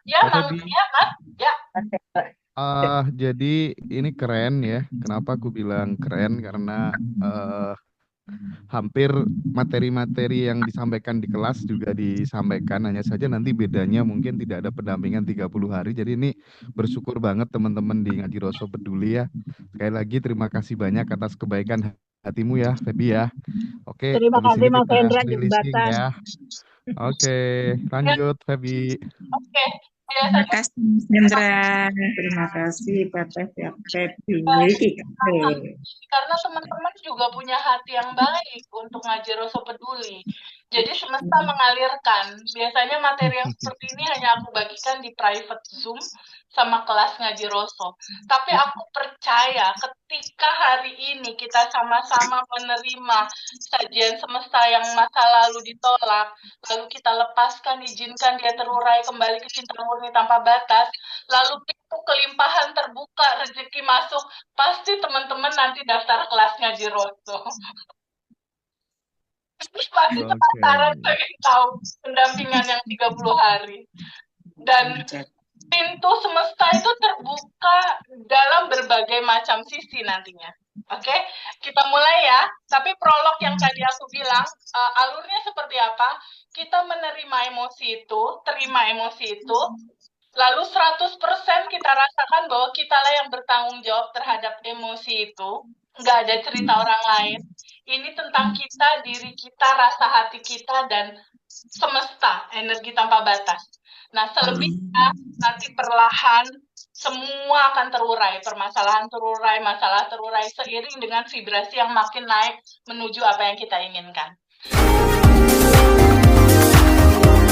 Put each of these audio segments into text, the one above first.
Ya, Kak Mang, Febi, ya, Mas. Ya. jadi ini keren ya. Kenapa aku bilang keren? Karena hampir materi-materi yang disampaikan di kelas juga disampaikan. Hanya saja nanti bedanya mungkin tidak ada pendampingan 30 hari. Jadi ini bersyukur banget teman-teman di Ngaji Roso peduli ya. Sekali lagi terima kasih banyak atas kebaikan hatimu ya, Febi ya. Oke, Terima habis kasih ini Mas kita Hendra releasing jembatan. ya. Oke, Ya, lanjut Febi. oke. Terima Biasanya kasih Mas Hendra. Terima kasih Pak Febi. karena teman-teman juga punya hati yang baik untuk ngaji Roso Peduli. Jadi semesta mengalirkan. Biasanya materi yang seperti ini hanya aku bagikan di private Zoom sama kelas ngaji Roso. Tapi aku percaya ketika hari ini kita sama-sama menerima sajian semesta yang masa lalu ditolak, lalu kita lepaskan, izinkan dia terurai kembali ke cinta murni tanpa batas, lalu pintu kelimpahan terbuka, rezeki masuk, pasti teman-teman nanti daftar kelas ngaji Roso. Pasti penasaran Oke. pengen tahu pendampingan yang 30 hari. Dan pintu semesta itu terbuka dalam berbagai macam sisi nantinya. Oke, kita mulai ya. Tapi prolog yang tadi aku bilang, alurnya seperti apa? Kita menerima emosi itu, terima emosi itu, lalu 100% kita rasakan bahwa kitalah yang bertanggung jawab terhadap emosi itu. Nggak ada cerita orang lain. Ini tentang kita, diri kita, rasa hati kita, dan semesta, energi tanpa batas. Nah, selebihnya nanti perlahan semua akan terurai, permasalahan terurai, masalah terurai seiring dengan vibrasi yang makin naik menuju apa yang kita inginkan.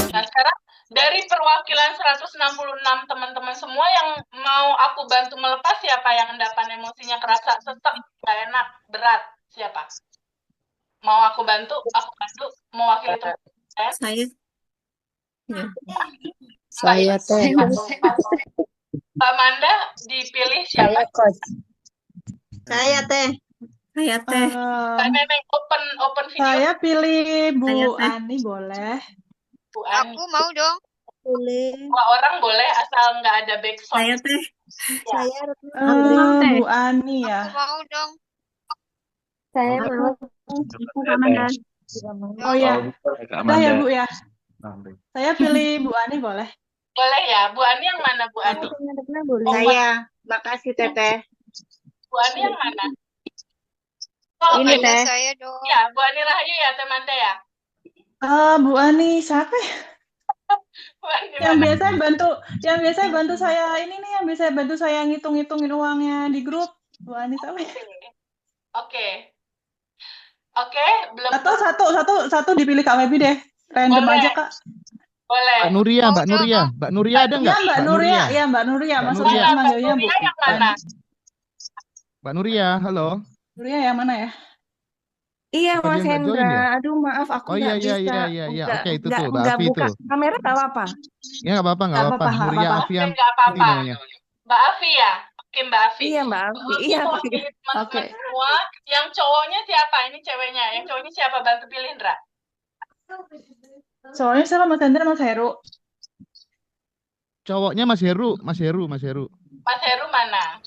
Nah, sekarang dari perwakilan 166 teman-teman semua yang mau aku bantu melepas, siapa yang endapan emosinya kerasa sesek, gak enak, berat, siapa? Mau aku bantu, mewakili teman saya. Saya. Ya. Saya teh. Mbak Manda dipilih siapa? Saya coach. Saya teh. Saya teh. Mbak Neneng open video. Saya pilih Bu Saya teh. Ani boleh. Bu Ani. Aku mau dong. Pilih. Dua orang boleh asal nggak ada backsound. Saya teh. Saya Bu Ani ya. Aku mau dong. Saya mau. Oh ya, udah ya Bu ya. Saya pilih Bu Ani boleh. Boleh ya. Bu Ani yang mana Bu Ani? Saya. Makasih Teteh. Bu Ani yang mana? Oh, Ini iya. Teh. Saya dong. Ya, Bu Ani Rahayu ya, Temanda ya. Bu Ani siapa ya? Bu Ani Yang mana? biasa bantu saya ini nih, yang biasa bantu saya ngitung-ngitungin uangnya di grup. Bu Ani siapa ya? Oke. Oke, belum. Atau satu dipilih Kak Febi deh. Random Boleh. aja Kak. Boleh. Mbak Nuria, Mbak Nuria. Mbak Nuria ada Ya nggak? Mbak Nuria, ya Mbak Nuria. Mbak Maksudnya Nuria. aku manggilnya Bu. Nuria yang mana? Mbak Nuria, halo. Nuria yang mana ya? Iya Apa Mas dia nggak join Hendra, ya? aduh maaf aku Oh iya nggak iya bisa iya iya. buka, Oke, itu nggak tuh Mbak nggak Afi buka tuh. kamera nggak apa-apa. Ya nggak apa-apa, nggak apa-apa. nggak Nuria apa-apa. Afian Nggak apa-apa. namanya. Mbak Afi ya? Oke, Mbak Afi. Iya Mbak Afi, iya Pak. Mewakili teman-teman Oke. semua. Yang cowoknya siapa? Ini ceweknya. Yang cowoknya siapa? Bantu pilih, Indra. Soalnya siapa Mas Hendra, Mas Heru? Cowoknya Mas Heru, Mas Heru. Mas Heru mana?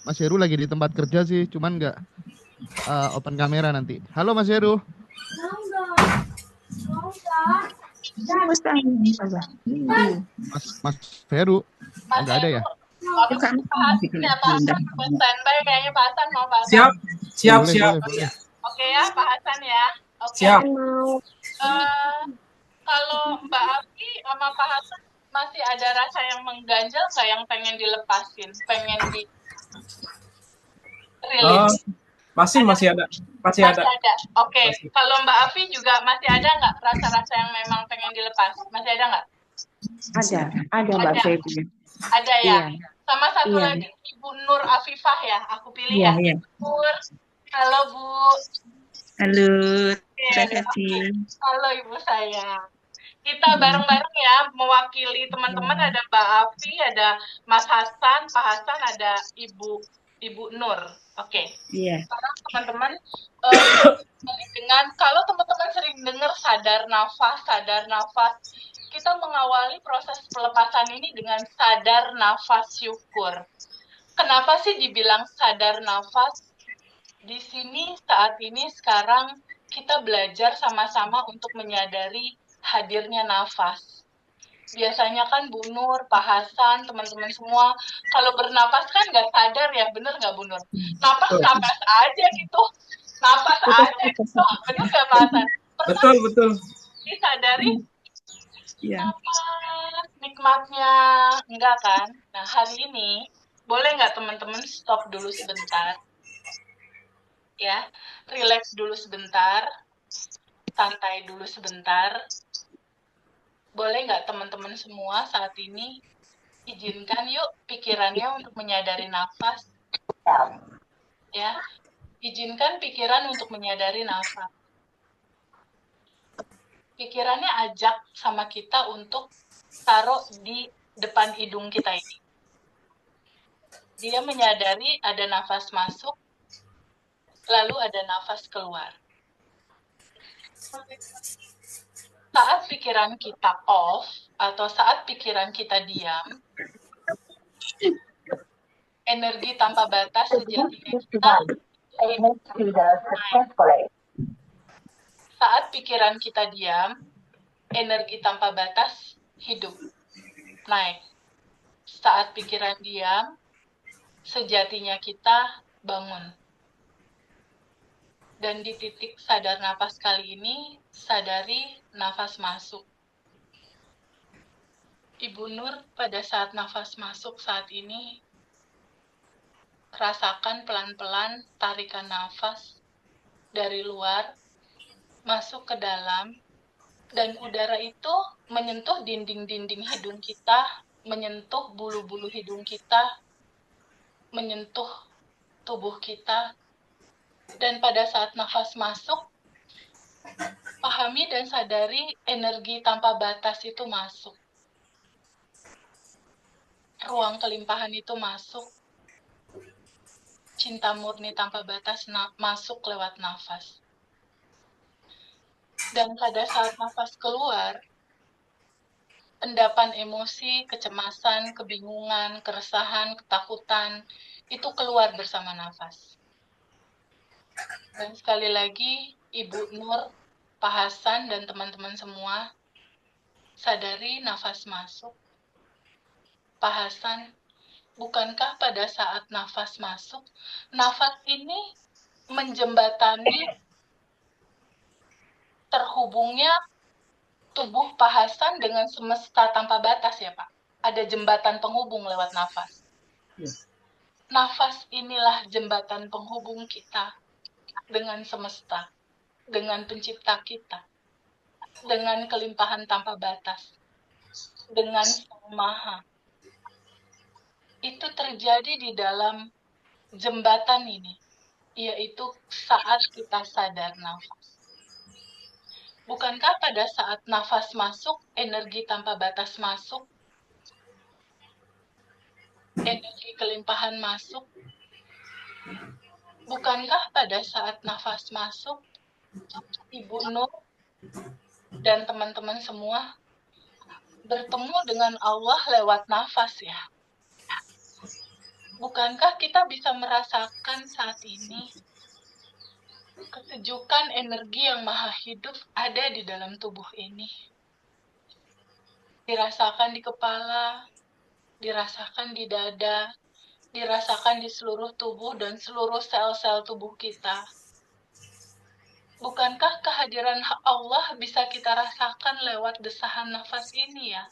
Mas Heru lagi di tempat kerja sih, cuman nggak open kamera nanti. Halo Mas Heru. Mas Heru. Mas Nggak ada ya? Bukan. Pak Hasan standby kayaknya Pak Hasan mau Pak Hasan. Siap. Boleh. Oke ya Pak Hasan ya. Oke. Siap. Kalau Mbak Afi sama Pak Hasan masih ada rasa yang mengganjal nggak, yang pengen dilepasin, pengen di rilis? Masih ada. Masih ada. Oke. Kalau Mbak Afi juga masih ada nggak rasa-rasa yang memang pengen dilepas? Masih ada nggak? Ada Mbak Febi. Ada ya. Iya. Sama satu Iya. lagi Ibu Nur Afifah ya. Aku pilih Iya, ya. iya. Nur. Halo Bu. Halo. Terima kasih. Halo Ibu saya. Kita bareng-bareng ya, mewakili teman-teman. Ada Mbak Afi, ada Mas Hasan, Pak Hasan, ada Ibu Ibu Nur. Oke. Iya. Sekarang teman-teman dengan kalau teman-teman sering dengar sadar nafas, kita mengawali proses pelepasan ini dengan sadar nafas syukur. Kenapa sih dibilang sadar nafas? Di sini saat ini sekarang kita belajar sama-sama untuk menyadari hadirnya nafas. Biasanya kan Bu Nur, Pak Hasan, teman-teman semua, kalau bernapas kan nggak sadar ya, bener nggak Bu Nur? Napas aja gitu, napas aja gitu, bener nggak Pak Hasan? Pernah Betul. disadari Iya. napas nikmatnya? Enggak kan? Nah hari ini, boleh nggak teman-teman stop dulu sebentar? Ya, relax dulu sebentar, santai dulu sebentar. Boleh nggak teman-teman semua saat ini izinkan yuk pikirannya untuk menyadari nafas. Ya, izinkan pikiran untuk menyadari nafas. Pikirannya ajak sama kita untuk taruh di depan hidung kita ini. Dia menyadari ada nafas masuk, lalu ada nafas keluar. Saat pikiran kita off, atau saat pikiran kita diam, energi tanpa batas sejatinya kita naik. Saat pikiran kita diam, energi tanpa batas hidup, naik. Saat pikiran diam, sejatinya kita bangun. Dan di titik sadar nafas kali ini, sadari nafas masuk. Ibu Nur, pada saat nafas masuk saat ini, rasakan pelan-pelan tarikan nafas dari luar, masuk ke dalam, dan udara itu menyentuh dinding-dinding hidung kita, menyentuh bulu-bulu hidung kita, menyentuh tubuh kita. Dan pada saat nafas masuk, pahami dan sadari energi tanpa batas itu masuk. Ruang kelimpahan itu masuk. Cinta murni tanpa batas masuk lewat nafas. Dan pada saat nafas keluar, endapan emosi, kecemasan, kebingungan, keresahan, ketakutan, itu keluar bersama nafas. Dan sekali lagi, Ibu Nur, Pak Hasan, dan teman-teman semua, sadari nafas masuk. Pak Hasan, bukankah pada saat nafas masuk, nafas ini menjembatani terhubungnya tubuh Pak Hasan dengan semesta tanpa batas ya Pak? Ada jembatan penghubung lewat nafas. Yes. Nafas inilah jembatan penghubung kita dengan semesta, dengan pencipta kita, dengan kelimpahan tanpa batas, dengan Sang Maha. Itu terjadi di dalam jembatan ini, yaitu saat kita sadar nafas. Bukankah pada saat nafas masuk, energi tanpa batas masuk, energi kelimpahan masuk? Bukankah pada saat nafas masuk, Ibu Nur dan teman-teman semua bertemu dengan Allah lewat nafas ya? Bukankah kita bisa merasakan saat ini kesejukan energi yang maha hidup ada di dalam tubuh ini? Dirasakan di kepala, dirasakan di dada, dirasakan di seluruh tubuh dan seluruh sel-sel tubuh kita. Bukankah kehadiran Allah bisa kita rasakan lewat desahan nafas ini ya?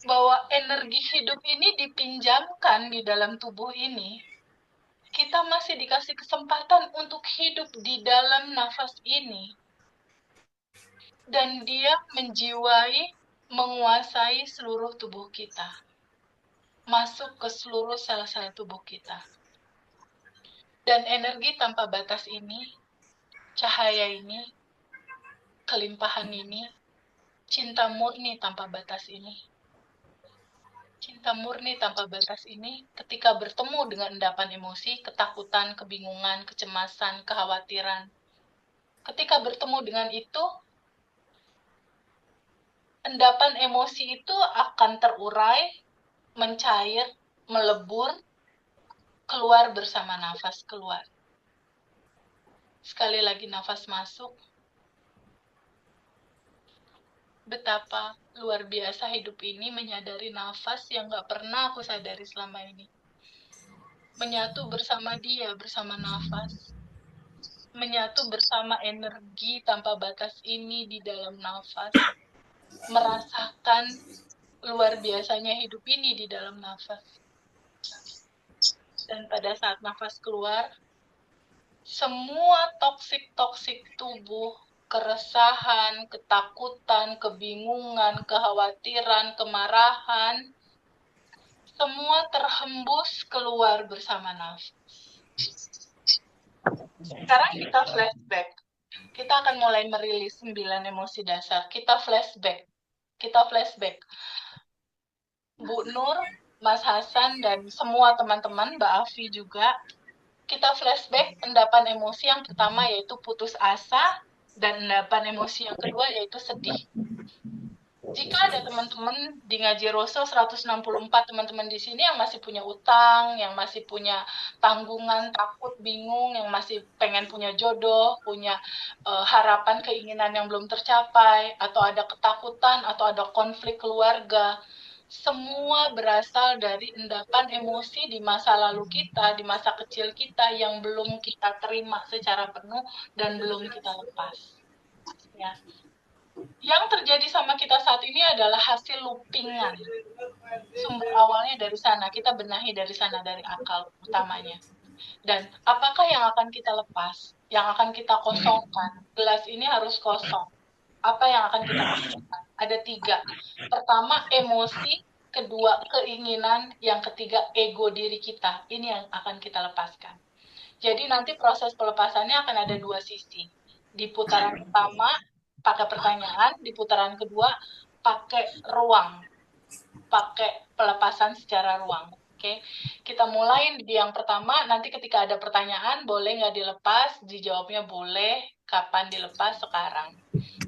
Bahwa energi hidup ini dipinjamkan di dalam tubuh ini. Kita masih dikasih kesempatan untuk hidup di dalam nafas ini. Dan dia menjiwai, menguasai seluruh tubuh kita. Masuk ke seluruh sel-sel tubuh kita. Dan energi tanpa batas ini, cahaya ini, kelimpahan ini, cinta murni tanpa batas ini, cinta rasa murni tanpa batas ini ketika bertemu dengan endapan emosi, ketakutan, kebingungan, kecemasan, kekhawatiran. Ketika bertemu dengan itu, endapan emosi itu akan terurai, mencair, melebur, keluar bersama nafas keluar. Sekali lagi nafas masuk. Betapa luar biasa hidup ini menyadari nafas yang gak pernah aku sadari selama ini. Menyatu bersama dia, bersama nafas. Menyatu bersama energi tanpa batas ini di dalam nafas. Merasakan luar biasanya hidup ini di dalam nafas. Dan pada saat nafas keluar, semua toksik-toksik tubuh, keresahan, ketakutan, kebingungan, kekhawatiran, kemarahan, semua terhembus keluar bersama nafas. Sekarang kita flashback. Kita akan mulai merilis 9 emosi dasar. Kita flashback. Bu Nur, Mas Hasan, dan semua teman-teman, Mbak Afi juga, kita flashback endapan emosi yang pertama yaitu putus asa, dan endapan emosi yang kedua yaitu sedih. Jika ada teman-teman di Ngaji Rosso 164 teman-teman di sini yang masih punya utang, yang masih punya tanggungan, takut, bingung, yang masih pengen punya jodoh, punya harapan, keinginan yang belum tercapai, atau ada ketakutan, atau ada konflik keluarga, semua berasal dari endapan emosi di masa lalu kita, di masa kecil kita yang belum kita terima secara penuh dan belum kita lepas. Ya. Yang terjadi sama kita saat ini adalah hasil loopingan. Sumber awalnya dari sana, kita benahi dari sana, dari akal utamanya. Dan apakah yang akan kita lepas? Yang akan kita kosongkan? Gelas ini harus kosong. Apa yang akan kita kosongkan? Ada 3. Pertama, emosi. Kedua, keinginan. Yang ketiga, ego diri kita. Ini yang akan kita lepaskan. Jadi nanti proses pelepasannya akan ada 2 sisi. Di putaran pertama, pakai pertanyaan. Di putaran kedua, pakai ruang. Pakai pelepasan secara ruang. Oke, kita mulai di yang pertama. Nanti ketika ada pertanyaan, boleh nggak dilepas? Dijawabnya boleh. Kapan dilepas? Sekarang.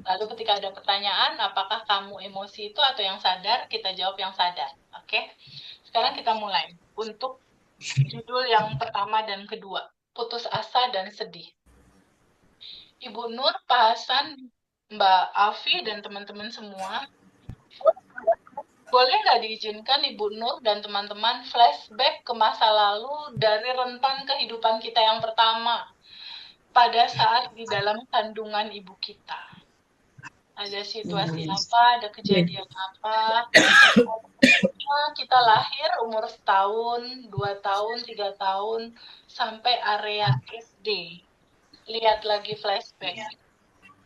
Lalu ketika ada pertanyaan, apakah kamu emosi itu atau yang sadar? Kita jawab yang sadar. Oke, sekarang kita mulai. Untuk judul yang pertama dan kedua, putus asa dan sedih. Ibu Nur, Pak Hasan, Mbak Afi, dan teman-teman semua, boleh nggak diizinkan Ibu Nur dan teman-teman flashback ke masa lalu dari rentan kehidupan kita yang pertama, pada saat di dalam kandungan ibu kita. Ada situasi apa, ada kejadian apa, kita lahir umur setahun, 2 tahun, 3 tahun, sampai area SD. Lihat lagi flashback.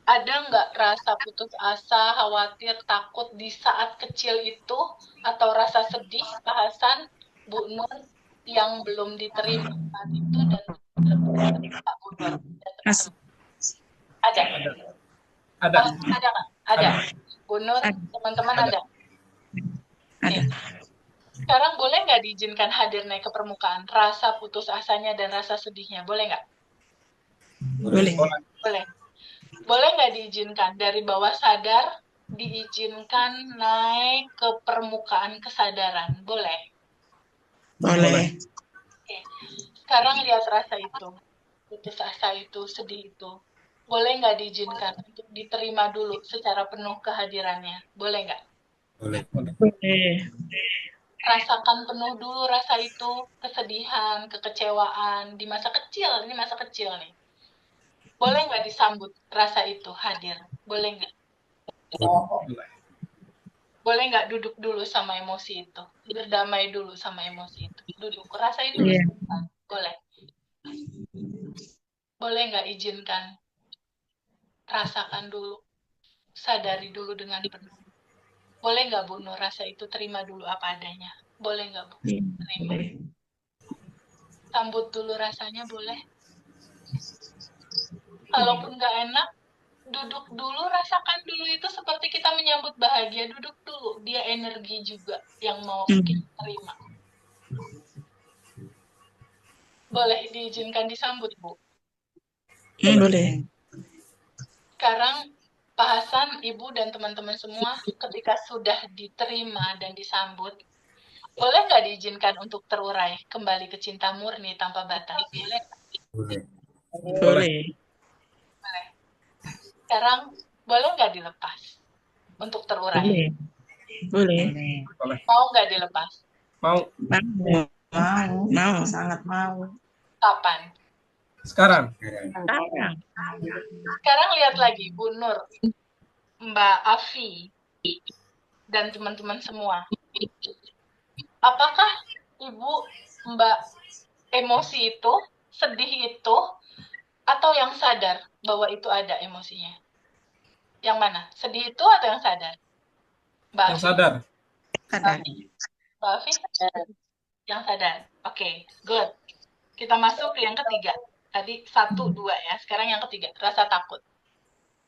Ada nggak rasa putus asa, khawatir, takut di saat kecil itu? Atau rasa sedih, Pak Hasan, Bu Nur, yang belum diterima saat itu dan belum diterima Bu Nur? Ada? Ada. Ada nggak? Ada. Bu Nur, teman-teman ada? Oke. Sekarang boleh nggak diizinkan hadir naik ke permukaan? Rasa putus asanya dan rasa sedihnya, boleh nggak? Boleh. Boleh. Boleh nggak diizinkan dari bawah sadar, diizinkan naik ke permukaan kesadaran? Boleh? Boleh. Oke. Sekarang lihat rasa itu, putus asa itu, sedih itu. Boleh nggak diizinkan untuk diterima dulu secara penuh kehadirannya? Boleh nggak? Boleh. Boleh. Rasakan penuh dulu rasa itu, kesedihan, kekecewaan, di masa kecil, ini masa kecil nih. Boleh nggak disambut rasa itu hadir? Boleh nggak? Boleh nggak duduk dulu sama emosi itu? Berdamai dulu sama emosi itu. Duduk, rasain dulu. Iya. Boleh. Boleh nggak izinkan? Rasakan dulu. Sadari dulu dengan penuh. Boleh nggak Bu Nur rasa itu terima dulu apa adanya? Boleh nggak Bu? Terima. Sambut dulu rasanya boleh? Kalaupun nggak enak, Duduk dulu, rasakan dulu itu seperti kita menyambut bahagia. Duduk dulu, dia energi juga yang mau kita terima. Boleh diizinkan disambut, Bu? Boleh. Sekarang Pak Hasan, Ibu, dan teman-teman semua, ketika sudah diterima dan disambut, boleh nggak diizinkan untuk terurai kembali ke cinta murni tanpa batas? Boleh? Boleh. Boleh. Boleh. Sekarang, boleh nggak dilepas untuk terurai? Boleh. Mau nggak dilepas? Mau. Mau. Sangat mau. Kapan? Sekarang. Sekarang lihat lagi, Bu Nur, Mbak Afi, dan teman-teman semua. Apakah Ibu, Mbak, emosi itu, sedih itu, atau yang sadar bahwa itu ada emosinya? Yang mana? Sedih itu atau yang sadar? Mbak Yang Afi? sadar. Sadar. Mbak Afi? Yang sadar. Oke, good. Kita masuk ke yang ketiga. Tadi 1, 2 ya. Sekarang yang ketiga, rasa takut.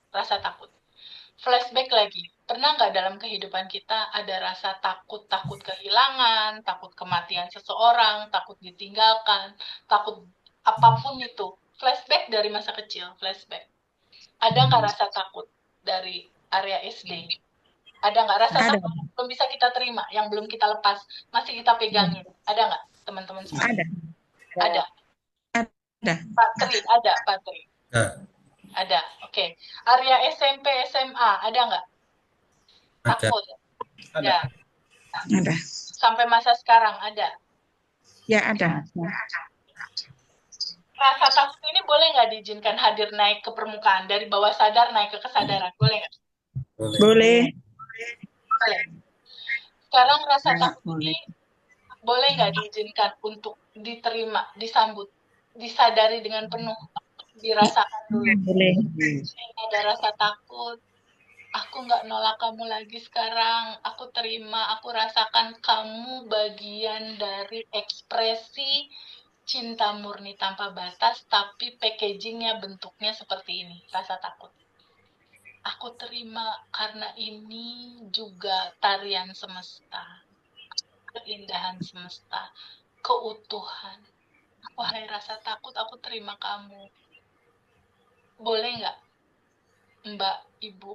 Rasa takut. Flashback lagi. Pernah nggak dalam kehidupan kita ada rasa takut kehilangan, takut kematian seseorang, takut ditinggalkan, takut apapun itu. Flashback dari masa kecil, flashback. Ada nggak rasa takut dari area SD? Ada nggak rasa Ada. takut yang belum bisa kita terima, yang belum kita lepas, masih kita pegangin? Ada nggak, teman-teman semua? Ada. Ada. Ada. Patri, ada, Patri. Ada, oke. Area SMP, SMA, ada nggak? Takut. Ada. Ya. Ada. Sampai masa sekarang ada. Ya, ada. Rasa takut ini boleh nggak diizinkan hadir naik ke permukaan, dari bawah sadar naik ke kesadaran? Boleh nggak? Boleh. Boleh. Sekarang rasa takut ini boleh nggak diizinkan untuk diterima, disambut, disadari dengan penuh, dirasakan dulu. Boleh. Ada rasa takut, aku nggak nolak kamu lagi sekarang, aku terima, aku rasakan kamu bagian dari ekspresi cinta murni tanpa batas, tapi packagingnya, bentuknya seperti ini, rasa takut. Aku terima karena ini juga tarian semesta, keindahan semesta, keutuhan. Wahai rasa takut, aku terima kamu. Boleh nggak, Mbak, Ibu,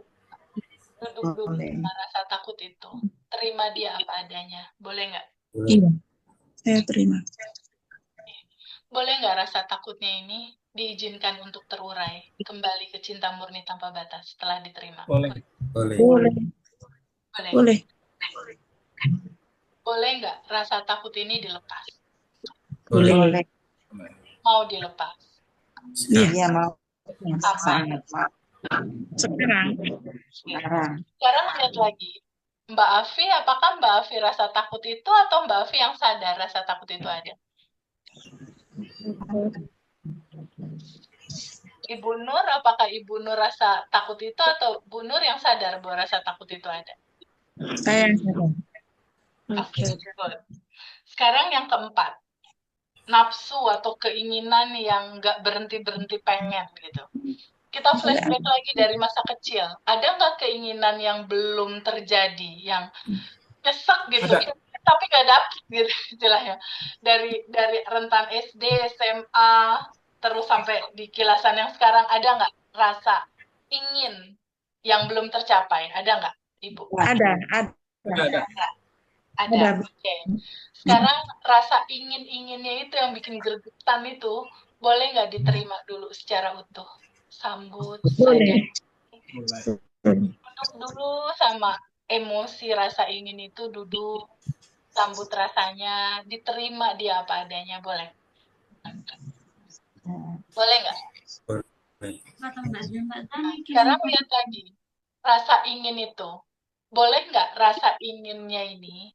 duduk dulu sama rasa takut itu. Terima dia apa adanya. Boleh nggak? Iya. Saya terima. Boleh nggak rasa takutnya ini diizinkan untuk terurai, kembali ke cinta murni tanpa batas setelah diterima? Boleh. Boleh. Boleh. Boleh. Boleh nggak rasa takut ini dilepas? Boleh. Mau dilepas? Iya. mau. Apa? Sekarang. Sekarang lihat lagi. Mbak Afi, apakah Mbak Afi rasa takut itu atau Mbak Afi yang sadar rasa takut itu ada? Ibu Nur, apakah Ibu Nur rasa takut itu atau Bu Nur yang sadar bahwa rasa takut itu ada? Saya yang sadar. Oke, good. Sekarang yang keempat. Nafsu atau keinginan yang nggak berhenti-berhenti pengen gitu. Kita flashback lagi dari masa kecil. Ada nggak keinginan yang belum terjadi, yang nyesek gitu, Ada. tapi nggak dapet gitu istilahnya. Dari rentan SD, SMA, terus sampai di kilasan yang sekarang, ada nggak rasa ingin yang belum tercapai? Ada nggak, Ibu? Ada. Ada. Oke. Sekarang rasa ingin-inginnya itu yang bikin gregetan itu, boleh nggak diterima dulu secara utuh? Sambut saja. Duduk dulu sama emosi rasa ingin itu, duduk, sambut rasanya, diterima dia apa adanya, boleh? Boleh nggak? Sekarang lihat lagi, rasa ingin itu, boleh nggak rasa inginnya ini,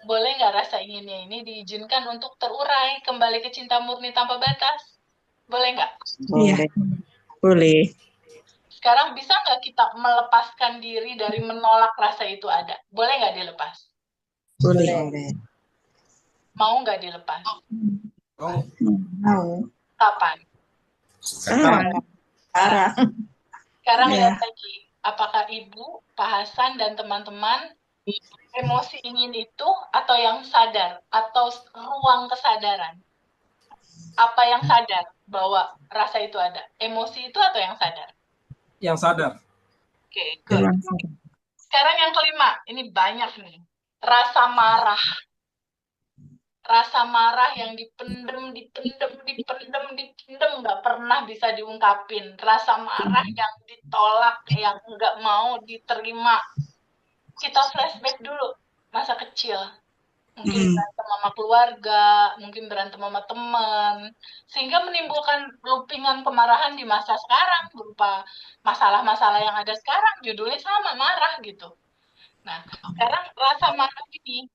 boleh nggak rasa inginnya ini diizinkan untuk terurai kembali ke cinta murni tanpa batas? Boleh nggak? Iya. Boleh. Sekarang bisa nggak kita melepaskan diri dari menolak rasa itu ada? Boleh nggak dilepas? Boleh. Mau nggak dilepas? Mau. Kapan? Sekarang. Sekarang Ya. lihat lagi, apakah Ibu, Pak Hasan, dan teman-teman emosi ingin itu atau yang sadar, atau ruang kesadaran? Apa yang sadar bahwa rasa itu ada? Emosi itu atau yang sadar? Yang sadar. Oke, good. Ruang sadar. Sekarang yang kelima, ini banyak nih. Rasa marah. Rasa marah yang dipendem, nggak pernah bisa diungkapin. Rasa marah yang ditolak, yang nggak mau diterima. Kita flashback dulu, masa kecil. Mungkin berantem sama keluarga, mungkin berantem sama teman, sehingga menimbulkan loopingan kemarahan di masa sekarang, berupa masalah-masalah yang ada sekarang, judulnya sama, marah gitu. Nah, sekarang rasa marah ini,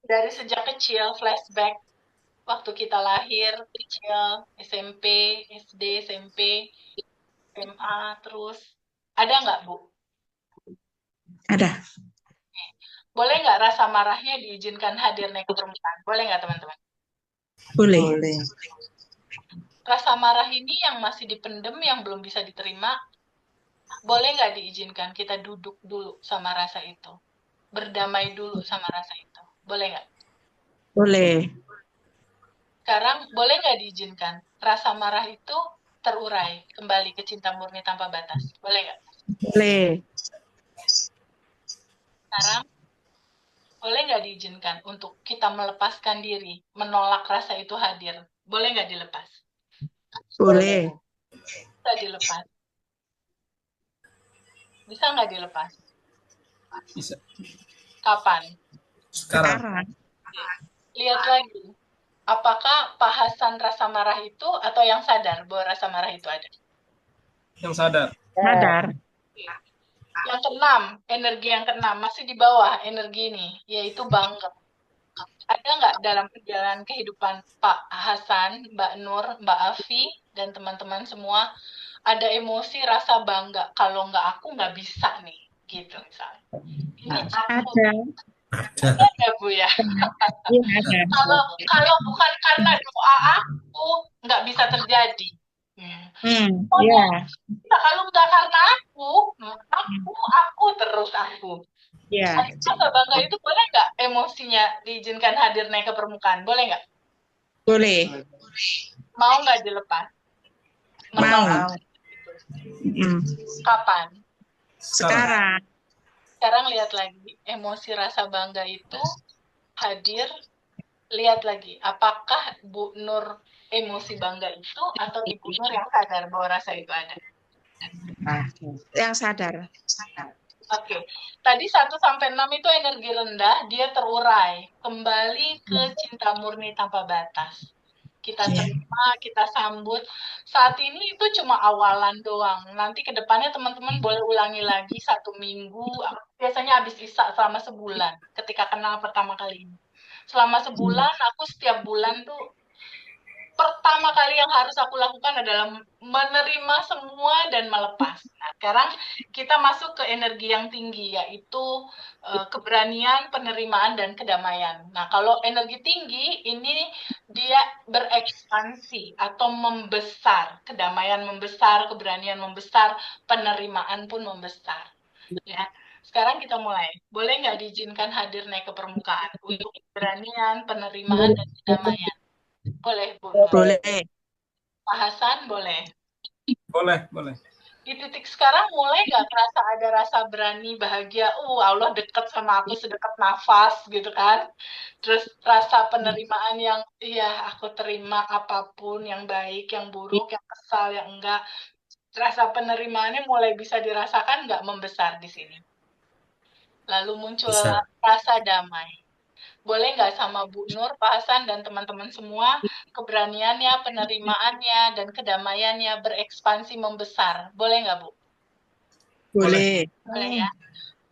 dari sejak kecil, flashback, waktu kita lahir, kecil, SMP, SD, SMP, SMA, terus, ada nggak, Bu? Ada. Boleh nggak rasa marahnya diizinkan hadir naik ke permukaan? Boleh nggak, teman-teman? Boleh. Rasa marah ini yang masih dipendem, yang belum bisa diterima, boleh nggak diizinkan kita duduk dulu sama rasa itu? Berdamai dulu sama rasa itu. Boleh nggak? Boleh. Sekarang, boleh nggak diizinkan rasa marah itu terurai kembali ke cinta murni tanpa batas? Boleh nggak? Boleh. Sekarang, boleh nggak diizinkan untuk kita melepaskan diri, menolak rasa itu hadir? Boleh nggak dilepas? Boleh. Bisa dilepas. Bisa nggak dilepas? Bisa. Kapan? Sekarang. Sekarang. Lihat lagi. Apakah Pak Hasan rasa marah itu atau yang sadar bahwa rasa marah itu ada? Yang sadar. Sadar. Yang keenam, energi yang keenam, masih di bawah energi ini, yaitu bangga. Ada nggak dalam perjalanan kehidupan Pak Hasan, Mbak Nur, Mbak Afi, dan teman-teman semua, ada emosi rasa bangga, kalau nggak aku nggak bisa nih, gitu misalnya. Ini aku. Ada, Bu ya? Iya, ada. Kalau bukan karena doa aku, nggak bisa terjadi. Iya. Kalau nggak karena aku terus aku. Iya. Rasa bangga itu boleh nggak emosinya diizinkan hadir naik ke permukaan? Boleh nggak? Boleh. Mau nggak dilepas? Mau. Kapan? Sekarang. Sekarang lihat lagi, emosi rasa bangga itu hadir. Lihat lagi, apakah Bu Nur emosi bangga itu atau Ibu Nur yang sadar bahwa rasa itu ada? Yang sadar. Oke, tadi 1 sampai 6 itu energi rendah, dia terurai kembali ke cinta murni tanpa batas. Kita terima, kita sambut. Saat ini itu cuma awalan doang. Nanti ke depannya teman-teman boleh ulangi lagi 1 minggu. Biasanya habis Isya selama sebulan ketika kenal pertama kali ini. Selama sebulan, aku setiap bulan tuh pertama kali yang harus aku lakukan adalah menerima semua dan melepas. Nah, sekarang kita masuk ke energi yang tinggi, yaitu keberanian, penerimaan, dan kedamaian. Nah, kalau energi tinggi, ini dia berekspansi atau membesar. Kedamaian membesar, keberanian membesar, penerimaan pun membesar. Ya. Sekarang kita mulai. Boleh nggak diizinkan hadir naik ke permukaan untuk keberanian, penerimaan, dan kedamaian? Boleh, Bu. Boleh. Pak Hasan, boleh. Boleh, boleh. Di titik sekarang mulai nggak kerasa ada rasa berani, bahagia, Allah dekat sama aku sedekat nafas gitu kan. Terus rasa penerimaan yang, iya aku terima apapun, yang baik, yang buruk, yang kesal, yang enggak. Rasa penerimaannya mulai bisa dirasakan nggak membesar di sini. Lalu muncul Bisa. rasa damai. Boleh nggak sama Bu Nur, Pak Hasan, dan teman-teman semua, keberaniannya, penerimaannya, dan kedamaiannya berekspansi membesar. Boleh nggak, Bu? Boleh. Boleh ya.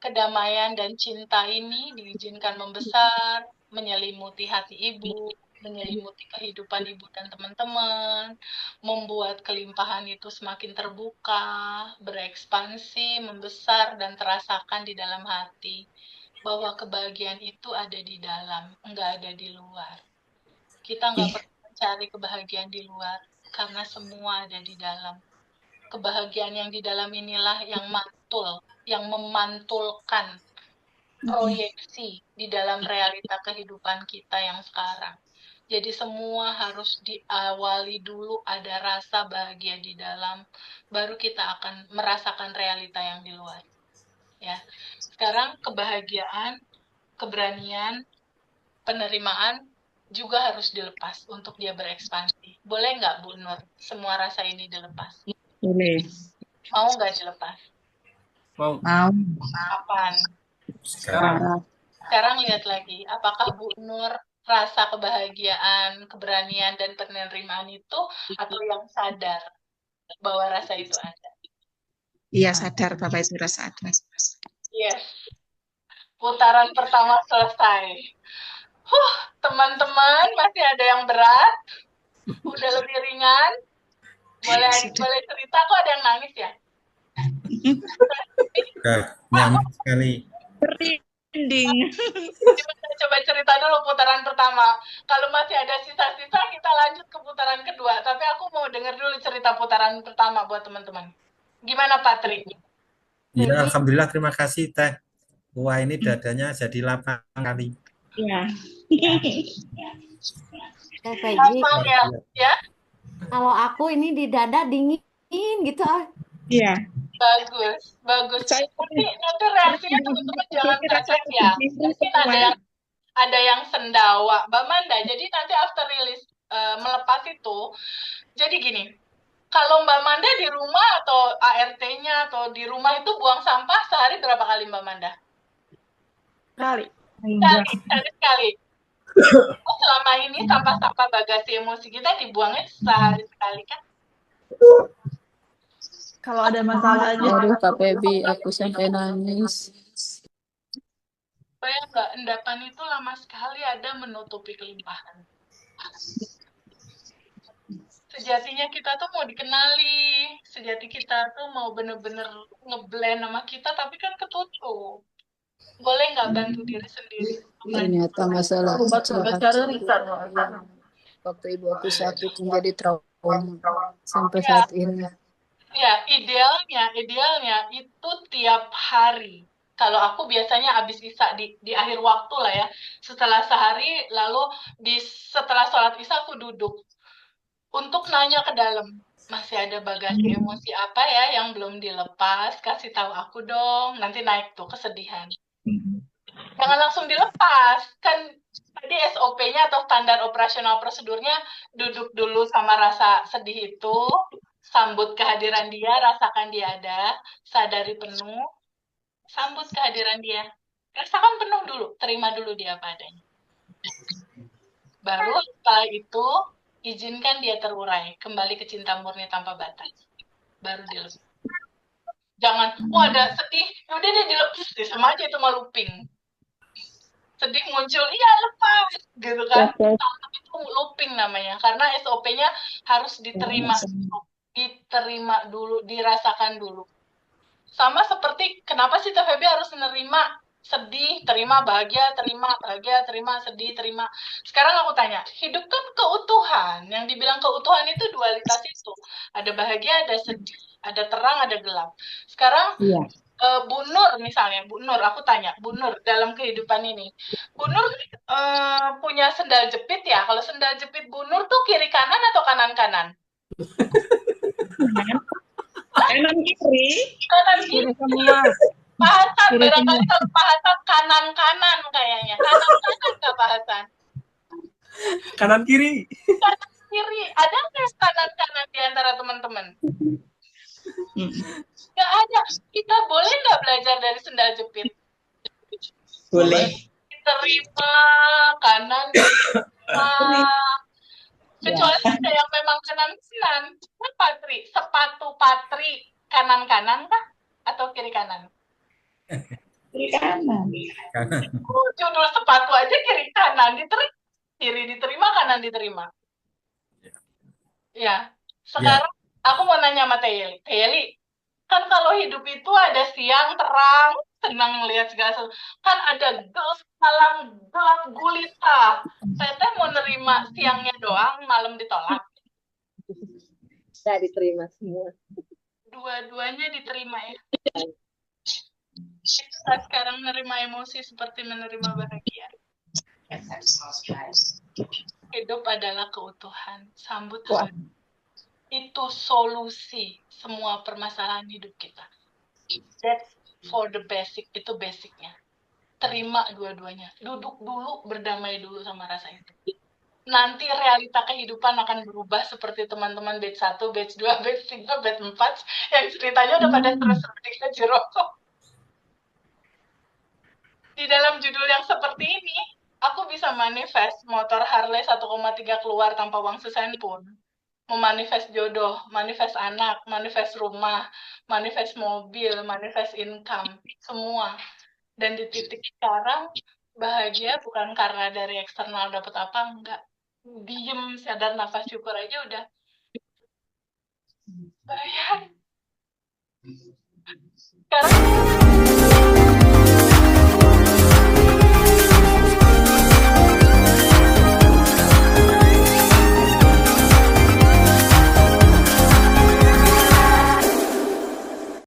Kedamaian dan cinta ini diizinkan membesar, menyelimuti hati Ibu, menyelimuti kehidupan Ibu dan teman-teman, membuat kelimpahan itu semakin terbuka, berekspansi, membesar, dan terasakan di dalam hati. Bahwa kebahagiaan itu ada di dalam, nggak ada di luar. Kita nggak perlu mencari kebahagiaan di luar, karena semua ada di dalam. Kebahagiaan yang di dalam inilah yang mantul, yang memantulkan proyeksi di dalam realita kehidupan kita yang sekarang. Jadi semua harus diawali dulu ada rasa bahagia di dalam, baru kita akan merasakan realita yang di luar. Ya, sekarang kebahagiaan, keberanian, penerimaan juga harus dilepas untuk dia berekspansi. Boleh nggak, Bu Nur, semua rasa ini dilepas? Boleh. Mau nggak dilepas? Mau. Mau. Kapan? Sekarang. Sekarang lihat lagi, apakah Bu Nur rasa kebahagiaan, keberanian, dan penerimaan itu, atau yang sadar bahwa rasa itu ada? Iya, sadar Bapak Ibu sadar. Yes. Putaran pertama selesai. Teman-teman, masih ada yang berat? Udah lebih ringan? Boleh cerita, kok ada yang nangis ya? Nyaman sekali. Merinding. Coba cerita dulu putaran pertama. Kalau masih ada sisa-sisa, kita lanjut ke putaran kedua. Tapi aku mau dengar dulu cerita putaran pertama buat teman-teman. Gimana, Patri? Ya, alhamdulillah, terima kasih Teh. Wah, ini dadanya jadi lapang kali. Iya. Teh Peggy, Lapang ya? kalau aku ini di dada dingin gitu. Iya. Bagus. Nanti reaksinya teman-teman jangan kaget ya. Mungkin ada yang sendawa. Mbak Manda, jadi nanti after release melepas itu, jadi gini, kalau Mbak Manda di rumah atau ART-nya atau di rumah itu buang sampah sehari berapa kali Mbak Manda? Sekali. Selama ini sampah-sampah bagasi emosi kita dibuangnya sehari sekali kan? Kalau ada masalah aja. Aduh, Kak Febi, aku sampai nangis. Supaya nggak, endapan itu lama sekali ada menutupi kelimpahan. Sejatinya kita tuh mau dikenali, sejati kita tuh mau bener-bener ngeblend sama kita, tapi kan ketutup. Boleh nggak bantu diri sendiri? Ternyata masalah waktu ibu aku sakit menjadi trauma sampai saat ini. Ya, idealnya itu tiap hari. Kalau aku biasanya habis Isya di akhir waktu lah ya. Setelah sehari, lalu setelah sholat Isya aku duduk untuk nanya ke dalam. Masih ada bagasi emosi apa ya yang belum dilepas? Kasih tahu aku dong. Nanti naik tuh kesedihan. Jangan langsung dilepas. Kan tadi SOP-nya atau standar operasional prosedurnya duduk dulu sama rasa sedih itu. Sambut kehadiran dia, rasakan dia ada, sadari penuh, sambut kehadiran dia. Rasakan penuh dulu, terima dulu dia apa adanya. Baru setelah itu, izinkan dia terurai, kembali ke cinta murni tanpa batas. Baru dilepas. Jangan, ada sedih, udah deh dilepas deh, sama aja itu mah looping. Sedih muncul, iya lepas, gitu kan. Itu looping namanya, karena SOP-nya harus diterima dulu, dirasakan dulu. Sama seperti kenapa sih Teh Febi harus menerima sedih, terima bahagia, terima sedih, terima. Sekarang aku tanya, hidup kan keutuhan. Yang dibilang keutuhan itu dualitas itu. Ada bahagia, ada sedih, ada terang, ada gelap. Sekarang Bu Nur misalnya, Bu Nur, aku tanya, Bu Nur dalam kehidupan ini, Bu Nur punya sendal jepit ya? Kalau sendal jepit Bu Nur tuh kiri kanan atau kanan kanan? Kanan kiri semua. Bahasan barangkali kalau bahasan kanan kayaknya. Kanan nggak bahasan? Kanan kiri. Kanan kiri. Ada nggak kanan di antara teman-teman? Nggak ada. Kita boleh nggak belajar dari sendal jepit? boleh. Terima kanan kecuali ada yang memang kanan. Patri, sepatu Patri kanan kah atau kiri kanan? Kiri kanan. Judul sepatu aja kiri kanan diterima, kiri diterima, kanan diterima. Ya, sekarang aku mau nanya sama Teh Yeli, kan kalau hidup itu ada siang terang, senang melihat segala sesuatu, kan ada malam gelap gulita. Teteh mau nerima siangnya doang, malam ditolak. Bisa diterima semua. dua-duanya diterima ya. Kita sekarang menerima emosi seperti menerima bahagia. Hidup adalah keutuhan. Sambut hari. Itu solusi semua permasalahan hidup kita. That's for the basic. Itu basicnya. Terima dua-duanya. Duduk dulu, berdamai dulu sama rasa itu. Nanti realita kehidupan akan berubah seperti teman-teman batch 1, batch 2, batch 3, batch 4 yang ceritanya udah pada terus seperti Jiro. Di dalam judul yang seperti ini, aku bisa manifest motor Harley 1,3 keluar tanpa uang sesen pun. Memanifest jodoh, manifest anak, manifest rumah, manifest mobil, manifest income, semua. Dan di titik sekarang, bahagia bukan karena dari eksternal dapat apa, enggak. Diem, sadar, nafas, syukur aja udah bayar. Sekarang